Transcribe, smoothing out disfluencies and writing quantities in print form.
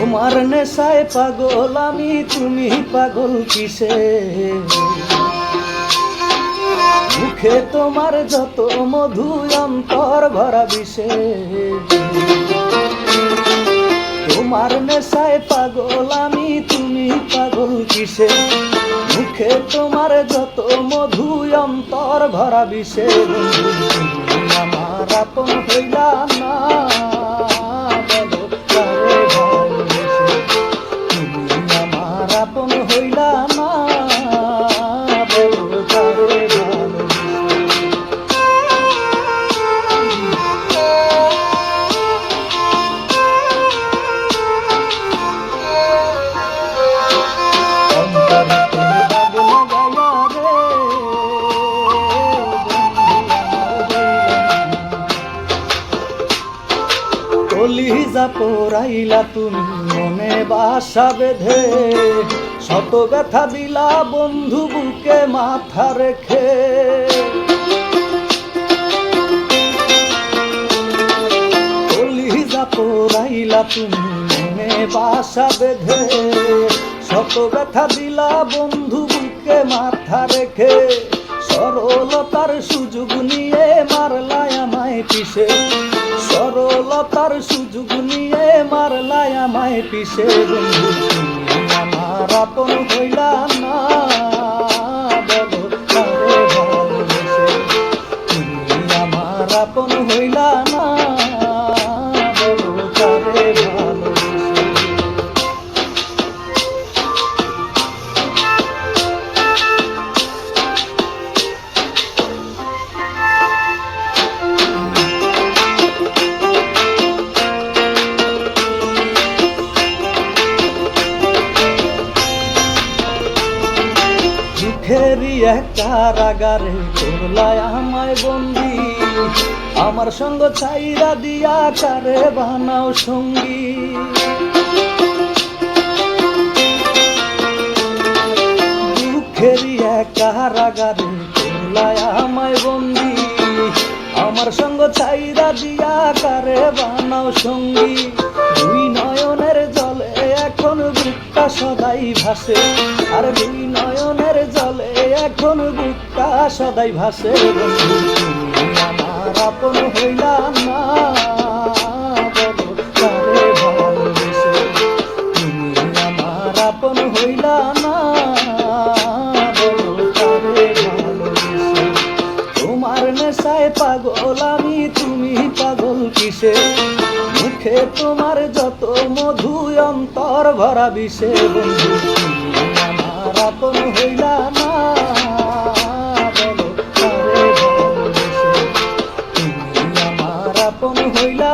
তোমার নেশায় পাগল আমি, তুমি পাগল কিসে? মুখে তোমার যত মধু, অন্তর ভরা বিষে। তোমার নেশায় পাগল আমি, তুমি পাগল কিসে? মুখে তোমার যত মধু, অন্তর ভরা বিষে। তুমি আমার আপন হইলা না, বলো কারে ভালোবেসে? তুমি আমার আপন হইলা না, বলো কারে ভালোবেসে? কলিজা পোড়াইলা তুমি মনে বাসা বেঁধে, শত ব্যথা দিলা বন্ধু বুকে মাথা রেখে। কলিজা পোড়াইলা তুমি মনে বাসা বেঁধে, শত ব্যথা দিলা বন্ধু বুকে মাথা রেখে। সরলতার সুযোগ নিয়ে মারলাই আমায় পিছে, সরলতার সুযোগ নিয়ে মারলাই আমায় পিছে। বন্ধু তুমি আমার আপন হইলা না, বলো কারে ভালোবেসে? তুমি আমার আপন হইলা না, বলো কারে ভালোবেসে? দুঃখেরই এক কারাগারে করলাই আমায় বন্দি, আমার সঙ্গ ছাইরা দিয়া কারে বানাও সঙ্গী। দুঃখেরই এক কারাগারে করলাই আমায় বন্দি, আমার সঙ্গ ছাইরা দিয়া কারে বানাও সঙ্গী। দুই নয়নের জলে এখন বুকটা সদাই ভাসে, আর দুই নয়নের জলে এখন বুকটা সদাই ভাসে। বন্ধু তুমি আমার আপন হইলা না, বলো কারে ভালোবেসে? তুমি আমার আপন হইলা না, বলো কারে ভালোবেসে? তোমার নেশায় পাগল আমি, তুমি পাগল কিসে? মুখে তোমার যত মধু, অন্তর ভরা বিষে। বন্ধু তুমি আমার আপন হইলা না, বলো কারে ভালোবেসে? তুমি আমার আপন হইলা